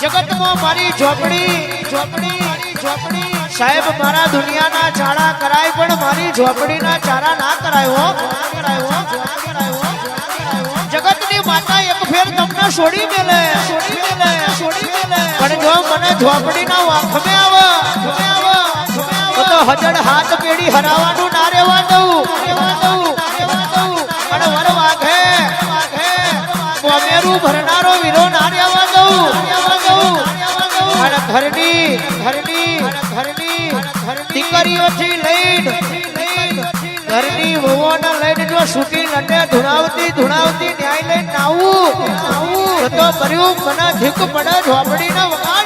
जगत में मारी झोपड़ी झोपड़ी झोपड़ी साहेब मारा दुनिया ना चारा कराय पण मारी झोपड़ी ना चारा ना कराय हो जगत नी माता एक फेर तमने छोड़ी मेले पण जो मने झोपड़ी ना वाख में आवे तो हजड़ हाथ पेड़ी हरावानु ना रेवा दऊ अने वर वाघे मोमेरू भरनारो वीरो ना रेवा दऊ अने घरनी દીકરીઓથી લઈને ઘરની વહુઓને લઈને જો છૂટી લડે ધુણાવતી ન્યાય લઈને આવું તો કર્યું મને ઢીક પડે ઝોપડીને વગા